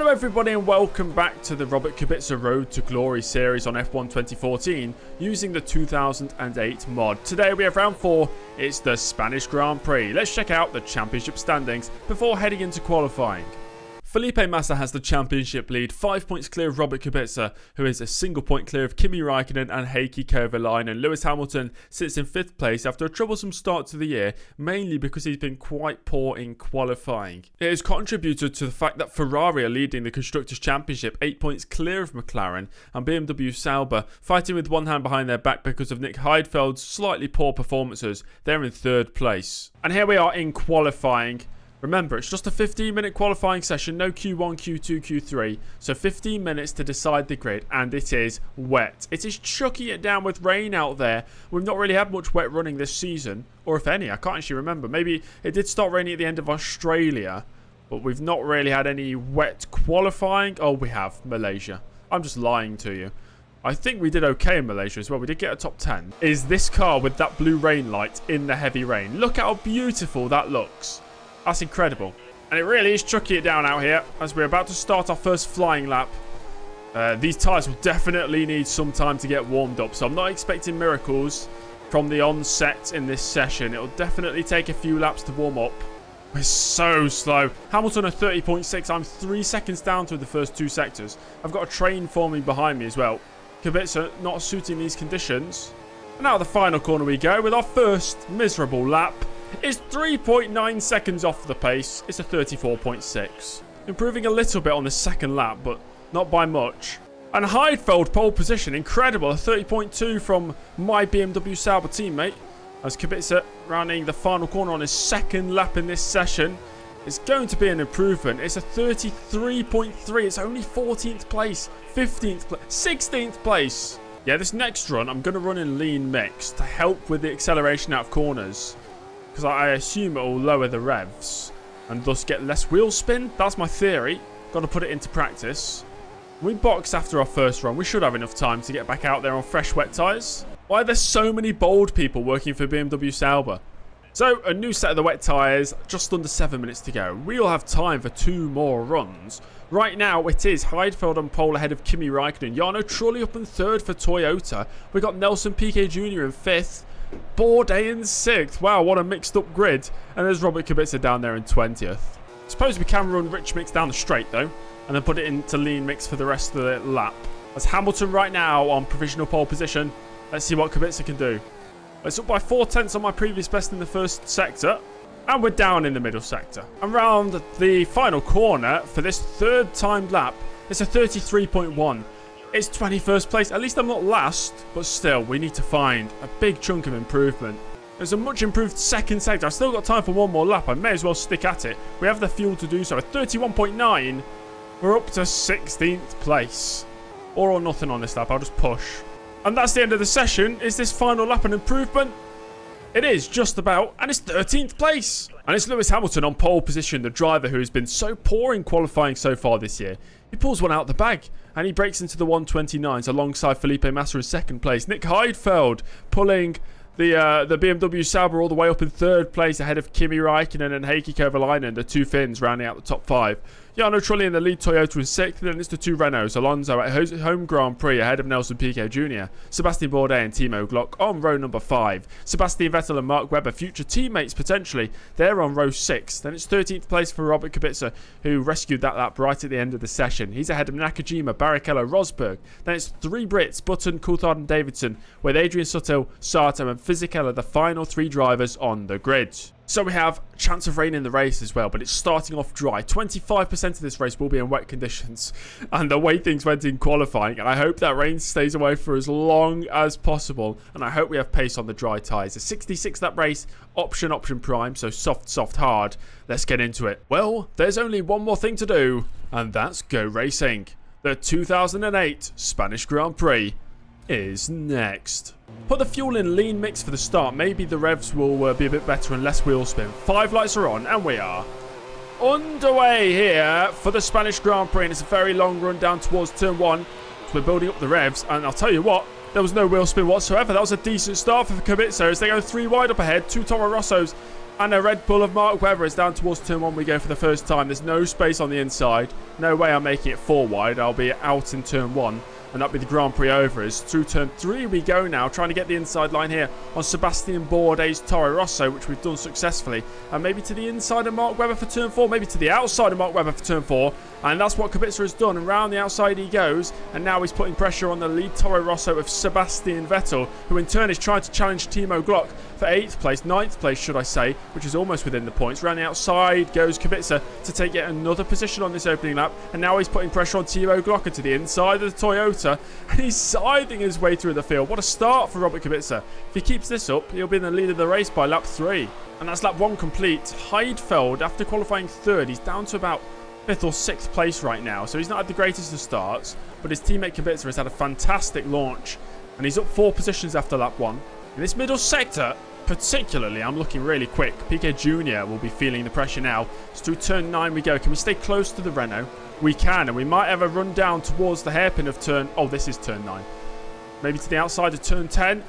Hello everybody and welcome back to the Robert Kubica Road to Glory series on F1 2014 using the 2008 mod. Today we have round 4, it's the Spanish Grand Prix. Let's check out the championship standings before heading into qualifying. Felipe Massa has the championship lead, 5 points clear of Robert Kubica, who is a single point clear of Kimi Räikkönen and Heikki Kovalainen. Lewis Hamilton sits in 5th place after a troublesome start to the year, mainly because he's been quite poor in qualifying. It has contributed to the fact that Ferrari are leading the Constructors' Championship, 8 points clear of McLaren, and BMW Sauber fighting with one hand behind their back because of Nick Heidfeld's slightly poor performances. They're in 3rd place. And here we are in qualifying. Remember, it's just a 15-minute qualifying session, no Q1, Q2, Q3. So 15 minutes to decide the grid, and it is wet. It is chucking it down with rain out there. We've not really had much wet running this season, or if any, I can't actually remember. Maybe it did start raining at the end of Australia, but we've not really had any wet qualifying. Oh, we have, Malaysia. I'm just lying to you. I think we did okay in Malaysia as well. We did get a top 10. Is this car with that blue rain light in the heavy rain? Look how beautiful that looks. That's incredible. And it really is chucking it down out here as we're about to start our first flying lap. These tyres will definitely need some time to get warmed up, so I'm not expecting miracles from the onset in this session. It'll definitely take a few laps to warm up. We're so slow. Hamilton at 30.6. I'm 3 seconds down through the first 2 sectors. I've got a train forming behind me as well. Kubica not suiting these conditions. And now the final corner we go with our first miserable lap. It's 3.9 seconds off the pace. It's a 34.6. Improving a little bit on the second lap, but not by much. And Heidfeld pole position, incredible. A 30.2 from my BMW Sauber teammate. As Kubica rounding the final corner on his second lap in this session. It's going to be an improvement. It's a 33.3. It's only 14th place, 15th place, 16th place. Yeah, this next run, I'm going to run in lean mix to help with the acceleration out of corners. Because I assume it will lower the revs and thus get less wheel spin. That's my theory. Got to put it into practice. We boxed after our first run. We should have enough time to get back out there on fresh wet tyres. Why are there so many bold people working for BMW Sauber? So, a new set of the wet tyres, just under 7 minutes to go. We'll have time for 2 more runs. Right now, it is Heidfeld on pole ahead of Kimi Räikkönen. Jarno Trulli up in 3rd for Toyota. We got Nelson Piquet Jr. in 5th. Bourdais in 6th. Wow, what a mixed up grid. And there's Robert Kubica down there in 20th. Suppose we can run rich mix down the straight though, and then put it into lean mix for the rest of the lap. As Hamilton right now on provisional pole position. Let's see what Kubica can do. It's up by 4/10 on my previous best in the first sector. And we're down in the middle sector. And round the final corner for this 3rd timed lap, it's a 33.1. It's 21st place. At least I'm not last, but still, we need to find a big chunk of improvement. There's a much improved second sector. I've still got time for 1 more lap. I may as well stick at it. We have the fuel to do so. At 31.9, we're up to 16th place. All or nothing on this lap. I'll just push. And that's the end of the session. Is this final lap an improvement? It is, just about, and it's 13th place. And it's Lewis Hamilton on pole position, the driver who has been so poor in qualifying so far this year. He pulls one out the bag, and he breaks into the 129s alongside Felipe Massa in 2nd place. Nick Heidfeld pulling the BMW Sauber all the way up in 3rd place ahead of Kimi Räikkönen and Heikki Kovalainen, the 2 Finns rounding out the top 5. Jarno Trulli in the lead Toyota in 6th, and then it's the 2 Renaults. Alonso at home Grand Prix ahead of Nelson Piquet Jr. Sebastian Bourdais and Timo Glock on row number 5. Sebastian Vettel and Mark Webber, future teammates potentially, they're on row 6. Then it's 13th place for Robert Kubica, who rescued that lap right at the end of the session. He's ahead of Nakajima, Barrichello, Rosberg. Then it's 3 Brits, Button, Coulthard and Davidson, with Adrian Sutil, Sato and Fisichella, the final 3 drivers on the grid. So we have chance of rain in the race as well, but it's starting off dry. 25% of this race will be in wet conditions. And the way things went in qualifying, and I hope that rain stays away for as long as possible. And I hope we have pace on the dry tyres. A 66 lap race, option prime, so soft, hard. Let's get into it. Well, there's only one more thing to do, and that's go racing. The 2008 Spanish Grand Prix is next. Put the fuel in lean mix for the start. Maybe the revs will be a bit better and less wheel spin. 5 lights are on, and we are underway here for the Spanish Grand Prix. And it's a very long run down towards turn 1. So we're building up the revs, and I'll tell you what, there was no wheel spin whatsoever. That was a decent start for Kubica as they go 3 wide up ahead. 2 Toro Rossos And a Red Bull of Mark Webber is down towards turn 1 we go for the first time. There's no space on the inside. No way I'm making it 4 wide. I'll be out in turn 1. And that'll be the Grand Prix over. As through turn 3 we go now. Trying to get the inside line here on Sebastian Bourdais' Toro Rosso, which we've done successfully. And maybe to the inside of Mark Webber for turn 4. Maybe to the outside of Mark Webber for turn 4. And that's what Kubica has done. And round the outside he goes. And now he's putting pressure on the lead Toro Rosso of Sebastian Vettel, who in turn is trying to challenge Timo Glock for 8th place, 9th place should I say, which is almost within the points. Round the outside goes Kubica to take yet another position on this opening lap. And now he's putting pressure on Timo Glock to the inside of the Toyota. And he's scything his way through the field. What a start for Robert Kubica. If he keeps this up, he'll be in the lead of the race by lap 3. And that's lap 1 complete. Heidfeld, after qualifying 3rd, he's down to about 5th or 6th place right now. So he's not had the greatest of starts. But his teammate Kubica has had a fantastic launch. And he's up 4 positions after lap 1. In this middle sector, particularly, I'm looking really quick. Piquet Jr. will be feeling the pressure now. So through turn 9 we go. Can we stay close to the Renault? We can, and we might have a run down towards the hairpin of turn... Oh, this is turn 9. Maybe to the outside of turn 10.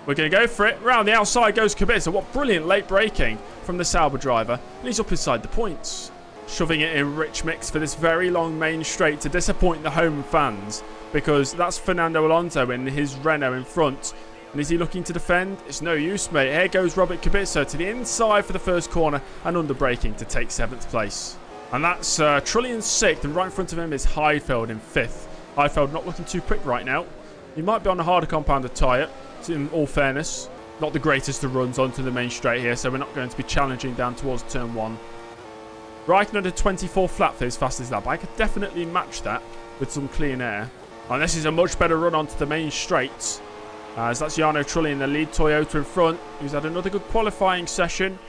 We're going to go for it. Round the outside goes Kubica. What brilliant late braking from the Sauber driver. And he's up inside the points. Shoving it in rich mix for this very long main straight to disappoint the home fans. Because that's Fernando Alonso in his Renault in front. And is he looking to defend? It's no use, mate. Here goes Robert Kubica to the inside for the first corner and under braking to take 7th place. And that's Trulli in 6th, and right in front of him is Heidfeld in 5th. Heidfeld not looking too quick right now. He might be on a harder compounded tyre, in all fairness. Not the greatest of runs onto the main straight here, so we're not going to be challenging down towards turn 1. Raikkonen had a 24 flat for his fastest lap. I could definitely match that with some clean air. And this is a much better run onto the main straight. As that's Jarno Trulli in the lead Toyota in front, who's had another good qualifying session.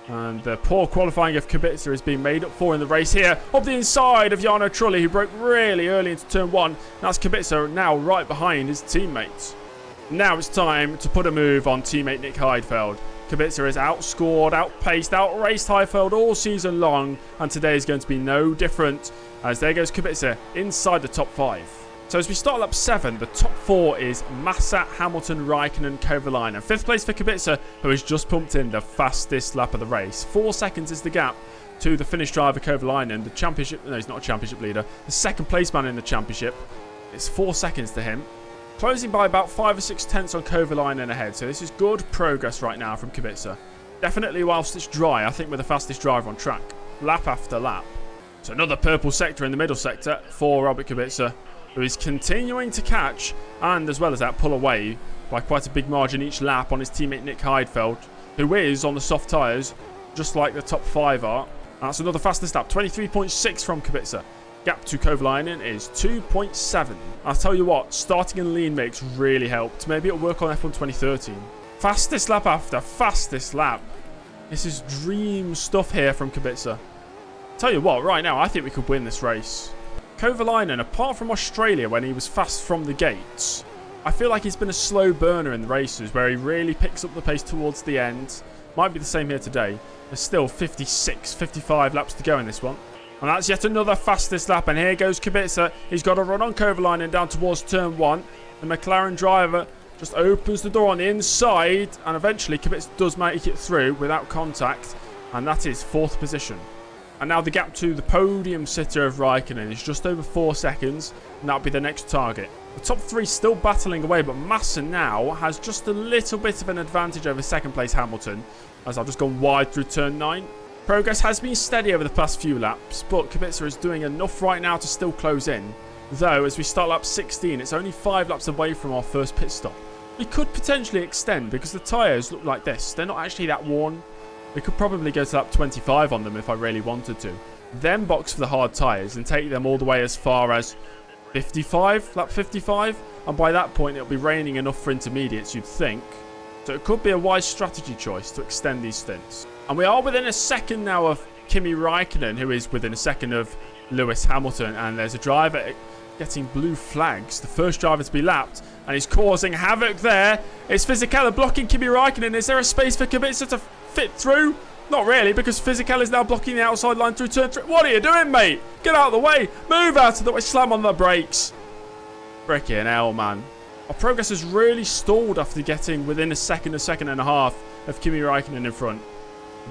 And the poor qualifying of Kubica has been made up for in the race here. Up the inside of Jarno Trulli, who broke really early into turn 1. That's Kubica now right behind his teammates. Now it's time to put a move on teammate Nick Heidfeld. Kubica has outscored, outpaced, outraced Heidfeld all season long. And today is going to be no different. As there goes Kubica inside the top 5. So as we start lap 7, the top 4 is Massa, Hamilton, Raikkonen, Kovalainen. 5th place for Kubica, who has just pumped in the fastest lap of the race. 4 seconds is the gap to the Finnish driver Kovalainen, the championship... No, he's not a championship leader. The 2nd place man in the championship. It's 4 seconds to him. Closing by about 5 or 6 tenths on Kovalainen ahead. So this is good progress right now from Kubica. Definitely whilst it's dry, I think we're the fastest driver on track. Lap after lap. So another purple sector in the middle sector for Robert Kubica, who is continuing to catch and, as well as that, pull away by quite a big margin each lap on his teammate Nick Heidfeld, who is on the soft tyres, just like the top 5 are. That's another fastest lap, 23.6 from Kubica. Gap to Kovalainen is 2.7. I'll tell you what, starting in lean mix really helped. Maybe it'll work on F1 2013. Fastest lap after fastest lap. This is dream stuff here from Kubica. Tell you what, right now, I think we could win this race. Kovalainen, apart from Australia when he was fast from the gates, I feel like he's been a slow burner in the races where he really picks up the pace towards the end. Might be the same here today. There's still 56, 55 laps to go in this one. And that's yet another fastest lap. And here goes Kubica. He's got a run on Kovalainen down towards turn 1. The McLaren driver just opens the door on the inside. And eventually Kubica does make it through without contact. And that is 4th position. And now the gap to the podium sitter of Raikkonen is just over 4 seconds. And that'll be the next target. The top 3 still battling away, but Massa now has just a little bit of an advantage over 2nd place Hamilton, as I've just gone wide through turn 9. Progress has been steady over the past few laps, but Kubica is doing enough right now to still close in. Though, as we start lap 16, it's only 5 laps away from our first pit stop. We could potentially extend because the tyres look like this. They're not actually that worn. We could probably go to lap 25 on them if I really wanted to. Then box for the hard tyres and take them all the way as far as 55, lap 55. And by that point, it'll be raining enough for intermediates, you'd think. So it could be a wise strategy choice to extend these stints. And we are within a second now of Kimi Raikkonen, who is within a second of Lewis Hamilton. And there's a driver getting blue flags. The first driver to be lapped. And he's causing havoc there. It's Fisichella blocking Kimi Raikkonen. Is there a space for Kubica to fit through? Not really, because Fisichella is now blocking the outside line through turn 3. What are you doing, mate? Get out of the way. Move out of the way. Slam on the brakes. Frickin' hell, man. Our progress has really stalled after getting within a second and a half of Kimi Raikkonen in front.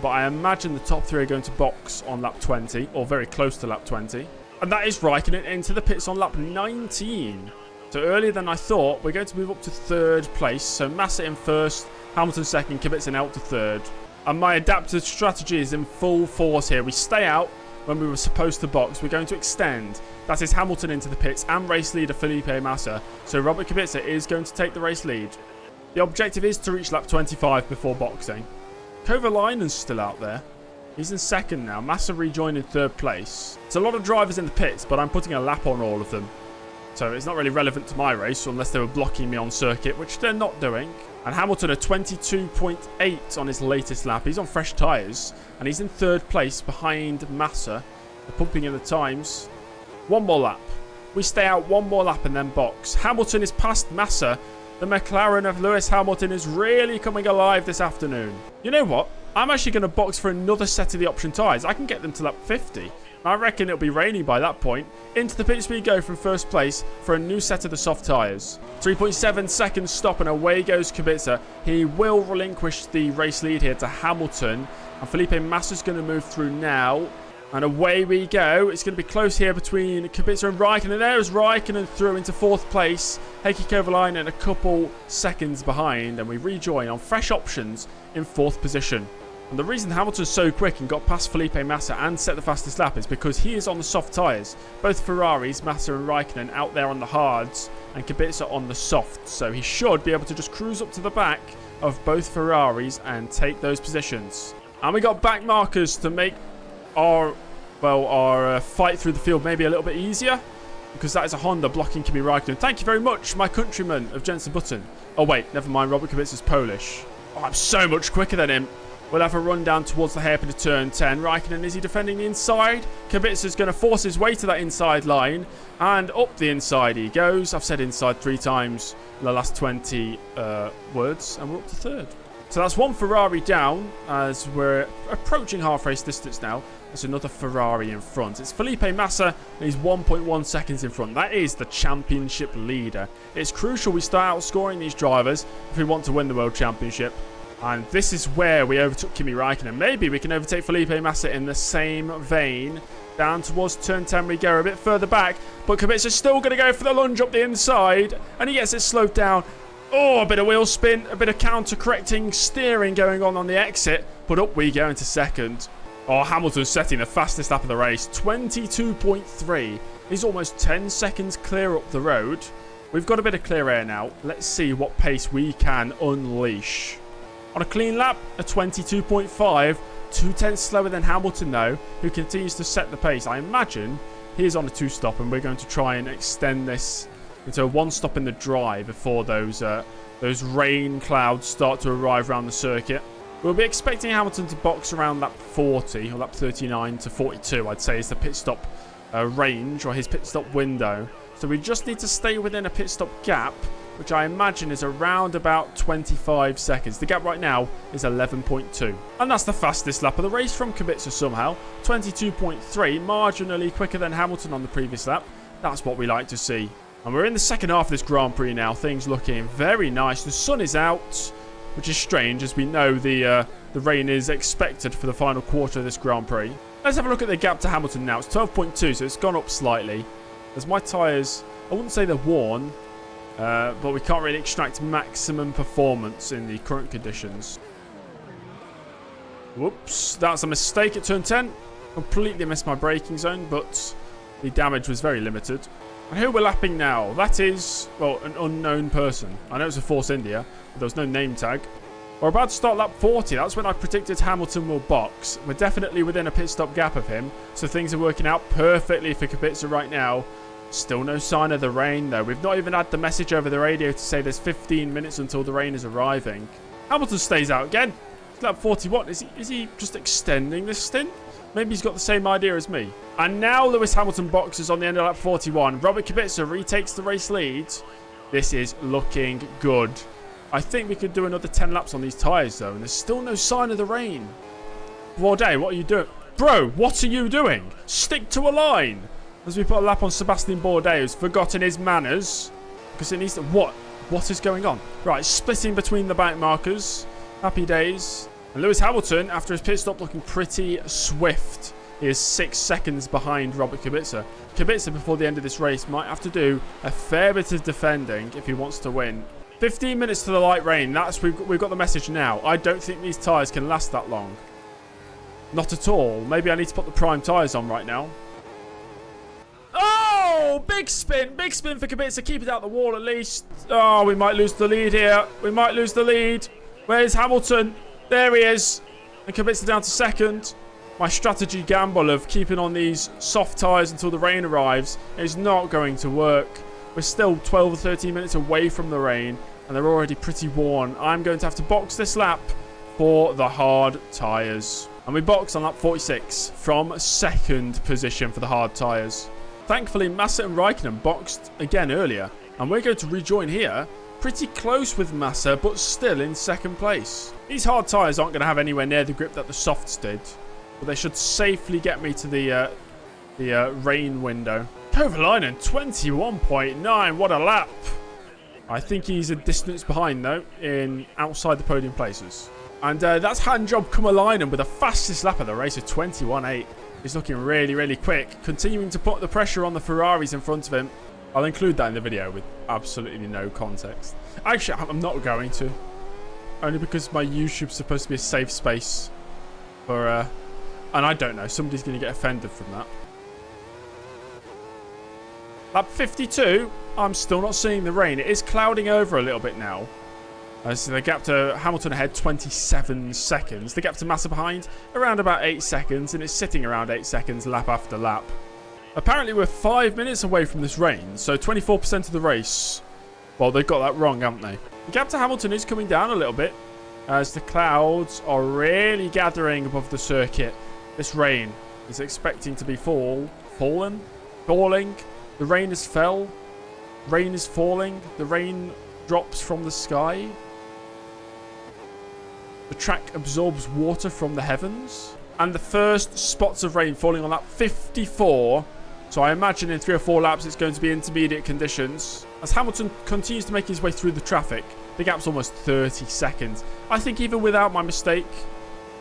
But I imagine the top 3 are going to box on lap 20, or very close to lap 20. And that is Raikkonen into the pits on lap 19. So earlier than I thought, we're going to move up to 3rd place. So Massa in 1st, Hamilton 2nd, Kubica out to 3rd. And my adaptive strategy is in full force here. We stay out when we were supposed to box. We're going to extend. That is Hamilton into the pits and race leader Felipe Massa. So Robert Kubica is going to take the race lead. The objective is to reach lap 25 before boxing. Kovalainen's still out there. He's in 2nd now. Massa rejoined in 3rd place. There's a lot of drivers in the pits, but I'm putting a lap on all of them. So it's not really relevant to my race unless they were blocking me on circuit, which they're not doing. And Hamilton at 22.8 on his latest lap. He's on fresh tyres. And he's in 3rd place behind Massa. They're pumping in the times. One more lap. We stay out one more lap and then box. Hamilton is past Massa. The McLaren of Lewis Hamilton is really coming alive this afternoon. You know what? I'm actually going to box for another set of the option tyres. I can get them to lap 50. I reckon it'll be rainy by that point. Into the pits we go from 1st place for a new set of the soft tyres. 3.7 seconds stop and away goes Kubica. He will relinquish the race lead here to Hamilton. And Felipe Massa's going to move through now. And away we go. It's going to be close here between Kubica and Raikkonen. There's Raikkonen through into 4th place. Heikki Kovalainen a couple seconds behind. And we rejoin on fresh options in 4th position. And the reason Hamilton's so quick and got past Felipe Massa and set the fastest lap is because he is on the soft tyres. Both Ferraris, Massa and Raikkonen, out there on the hards and Kubica on the softs. So he should be able to just cruise up to the back of both Ferraris and take those positions. And we got back markers to make our fight through the field maybe a little bit easier. Because that is a Honda blocking Kimi Raikkonen. Thank you very much, my countryman of Jensen Button. Oh wait, never mind, Robert Kubica's Polish. Oh, I'm so much quicker than him. We'll have a run down towards the hairpin of turn 10. Raikkonen, is he defending the inside? Kubica's going to force his way to that inside line. And up the inside he goes. I've said inside 3 times in the last 20 words. And we're up to 3rd. So that's one Ferrari down as we're approaching half race distance now. There's another Ferrari in front. It's Felipe Massa and he's 1.1 seconds in front. That is the championship leader. It's crucial we start outscoring these drivers if we want to win the World Championship. And this is where we overtook Kimi Raikkonen. Maybe we can overtake Felipe Massa in the same vein. Down towards turn 10 we go, a bit further back. But Kubica's still going to go for the lunge up the inside. And he gets it slowed down. Oh, a bit of wheel spin, a bit of counter-correcting steering going on the exit. But up we go into 2nd. Oh, Hamilton's setting the fastest lap of the race. 22.3. He's almost 10 seconds clear up the road. We've got a bit of clear air now. Let's see what pace we can unleash. On a clean lap, a 22.5. 2/10 slower than Hamilton, though, who continues to set the pace. I imagine he is on a 2-stop, and we're going to try and extend this into a 1-stop in the dry before those rain clouds start to arrive around the circuit. We'll be expecting Hamilton to box around lap 40, or lap 39 to 42, I'd say, is the pit stop range, or his pit stop window. So we just need to stay within a pit stop gap, which I imagine is around about 25 seconds. The gap right now is 11.2. And that's the fastest lap of the race from Kubica somehow. 22.3, marginally quicker than Hamilton on the previous lap. That's what we like to see. And we're in the second half of this Grand Prix now. Things looking very nice. The sun is out, which is strange as we know the rain is expected for the final quarter of this Grand Prix. Let's have a look at the gap to Hamilton now. It's 12.2, so it's gone up slightly. As my tyres, I wouldn't say they're worn, but we can't really extract maximum performance in the current conditions. Whoops, that's a mistake at turn 10. Completely missed my braking zone, but the damage was very limited. And who we're lapping now? That is, well, an unknown person. I know it's a Force India, but there was no name tag. We're about to start lap 40. That's when I predicted Hamilton will box. We're definitely within a pit stop gap of him, so things are working out perfectly for Kubica right now. Still no sign of the rain, though. We've not even had the message over the radio to say there's 15 minutes until the rain is arriving. Hamilton stays out again. Lap 41. Is he just extending this stint? Maybe he's got the same idea as me. And now Lewis Hamilton boxes on the end of lap 41. Robert Kubica retakes the race lead. This is looking good. I think we could do another 10 laps on these tyres, though. And there's still no sign of the rain. Bourdais, what are you doing? Bro, what are you doing? Stick to a line. As we put a lap on Sebastian Bourdais, who's forgotten his manners. Because it needs to... What is going on? Right, splitting between the back markers. Happy days. And Lewis Hamilton, after his pit stop, looking pretty swift. He is 6 seconds behind Robert Kubica. Kubica, before the end of this race, might have to do a fair bit of defending if he wants to win. 15 minutes to the light rain. We've got the message now. I don't think these tyres can last that long. Not at all. Maybe I need to put the prime tyres on right now. Oh, big spin for Kubica. Keep it out the wall at least. Oh, we might lose the lead here. We might lose the lead. Where's Hamilton? There he is. And Kubica down to second. My strategy gamble of keeping on these soft tyres until the rain arrives is not going to work. We're still 12 or 13 minutes away from the rain, and they're already pretty worn. I'm going to have to box this lap for the hard tyres. And we box on lap 46 from second position for the hard tyres. Thankfully, Massa and Raikkonen boxed again earlier, and we're going to rejoin here, pretty close with Massa, but still in second place. These hard tyres aren't going to have anywhere near the grip that the softs did, but they should safely get me to the rain window. Kovalainen, 21.9. What a lap. I think he's a distance behind, though, in outside the podium places. And that's Handjob Kovalainen with the fastest lap of the race of 21.8. He's looking really, really quick, continuing to put the pressure on the Ferraris in front of him. I'll include that in the video with absolutely no context. Actually, I'm not going to. Only because my YouTube's supposed to be a safe space for... and I don't know, somebody's going to get offended from that. Lap 52, I'm still not seeing the rain. It is clouding over a little bit now. So the gap to Hamilton ahead, 27 seconds. The gap to Massa behind, around about 8 seconds. And it's sitting around 8 seconds lap after lap. Apparently we're 5 minutes away from this rain. So 24% of the race. Well, they've got that wrong, haven't they? The gap to Hamilton is coming down a little bit, as the clouds are really gathering above the circuit. This rain is expecting to be falling. The rain has fell. Rain is falling. The rain drops from the sky. The track absorbs water from the heavens. And the first spots of rain falling on lap 54. So I imagine in 3 or 4 laps it's going to be intermediate conditions. As Hamilton continues to make his way through the traffic, the gap's almost 30 seconds. I think even without my mistake,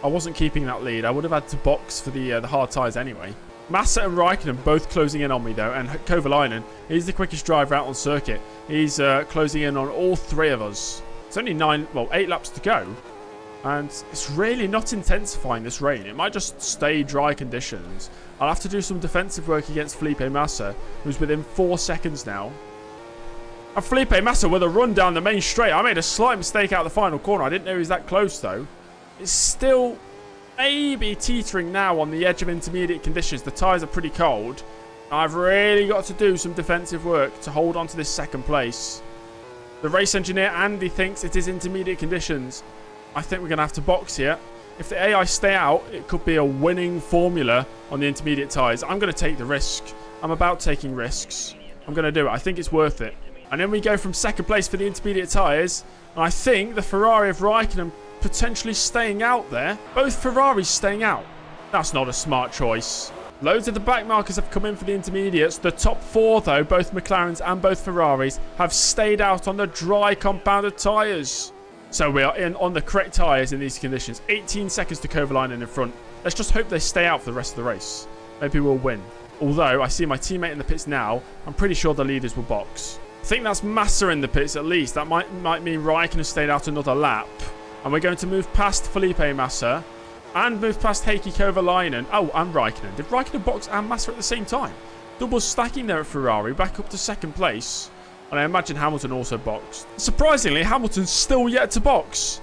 I wasn't keeping that lead. I would have had to box for the hard tyres anyway. Massa and Raikkonen both closing in on me though, and Kovalainen, he's the quickest driver out on circuit. He's closing in on all 3 of us. It's only 8 laps to go, and it's really not intensifying this rain. It might just stay dry conditions. I'll have to do some defensive work against Felipe Massa, who's within 4 seconds now. And Felipe Massa with a run down the main straight. I made a slight mistake out of the final corner. I didn't know he was that close though. It's still maybe teetering now on the edge of intermediate conditions. The tyres are pretty cold. I've really got to do some defensive work to hold on to this second place. The race engineer, Andy, thinks it is intermediate conditions. I think we're going to have to box here. If the AI stay out, it could be a winning formula on the intermediate tyres. I'm going to take the risk. I'm about taking risks. I'm going to do it. I think it's worth it. And then we go from second place for the intermediate tyres. And I think the Ferrari of Raikkonen potentially staying out there. Both Ferraris staying out. That's not a smart choice. Loads of the back markers have come in for the intermediates. The top 4 though, both McLarens and both Ferraris, have stayed out on the dry compounded tyres. So we are in on the correct tyres in these conditions. 18 seconds to Kovalainen in front. Let's just hope they stay out for the rest of the race. Maybe we'll win. Although I see my teammate in the pits now, I'm pretty sure the leaders will box. I think that's Massa in the pits at least. That might mean Raikkonen has stayed out another lap. And we're going to move past Felipe Massa and move past Heikki Kovalainen. Oh, and Raikkonen. Did Raikkonen box and Massa at the same time? Double stacking there at Ferrari, back up to second place. And I imagine Hamilton also boxed. Surprisingly, Hamilton's still yet to box.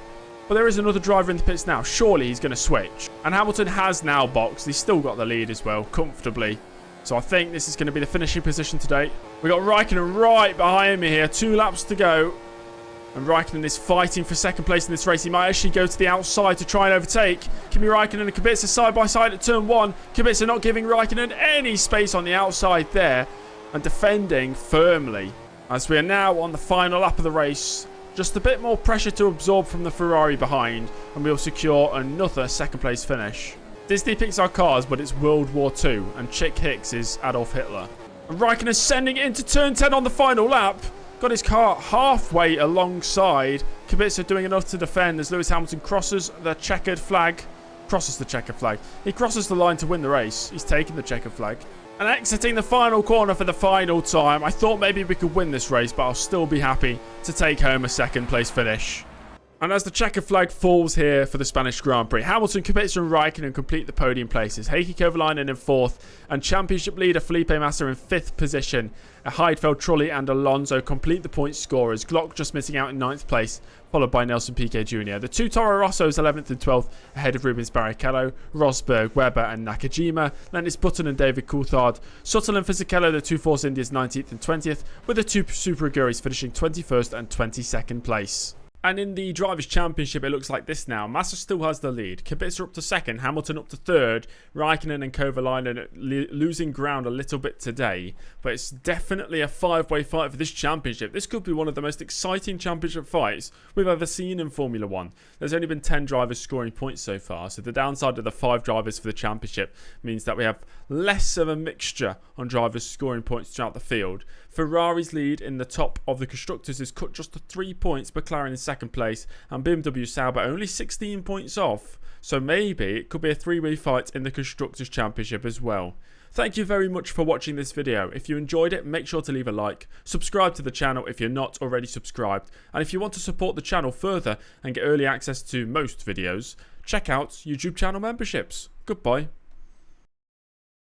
But there is another driver in the pits now. Surely he's going to switch. And Hamilton has now boxed. He's still got the lead as well, comfortably. So I think this is going to be the finishing position today. We got Raikkonen right behind me here. 2 laps to go. And Raikkonen is fighting for second place in this race. He might actually go to the outside to try and overtake. Kimi Raikkonen and Kubica side by side at turn 1. Kubica not giving Raikkonen any space on the outside there. And defending firmly. As we are now on the final lap of the race. Just a bit more pressure to absorb from the Ferrari behind. And we'll secure another second place finish. Disney Pixar cars, but it's World War II. And Chick Hicks is Adolf Hitler. And Raikkonen sending it into turn 10 on the final lap. Got his car halfway alongside Kubica doing enough to defend as Lewis Hamilton crosses the checkered flag. He crosses the line to win the race. He's taking the checkered flag. And exiting the final corner for the final time. I thought maybe we could win this race, but I'll still be happy to take home a second place finish. And as the checkered flag falls here for the Spanish Grand Prix, Hamilton, Kubica and Raikkonen complete the podium places. Heikki Kovalainen in 4th and championship leader Felipe Massa in 5th position. Heidfeld, Trulli and Alonso complete the point scorers. Glock just missing out in 9th place, followed by Nelson Piquet Jr. The two Toro Rossos 11th and 12th ahead of Rubens Barrichello, Rosberg, Webber and Nakajima, Lennis Button and David Coulthard, Sutton and Fisichella, the two Force Indias 19th and 20th, with the two Super Aguris finishing 21st and 22nd place. And in the Drivers' Championship, it looks like this now. Massa still has the lead. Kubica up to 2nd, Hamilton up to 3rd, Raikkonen and Kovalainen losing ground a little bit today. But it's definitely a 5-way fight for this championship. This could be one of the most exciting championship fights we've ever seen in Formula 1. There's only been 10 drivers scoring points so far, so the downside of the 5 drivers for the championship means that we have less of a mixture on drivers scoring points throughout the field. Ferrari's lead in the top of the Constructors is cut just to 3 points, McLaren in 2nd place, and BMW Sauber only 16 points off. So maybe it could be a 3-way fight in the Constructors' Championship as well. Thank you very much for watching this video. If you enjoyed it, make sure to leave a like, subscribe to the channel if you're not already subscribed, and if you want to support the channel further and get early access to most videos, check out YouTube channel memberships. Goodbye.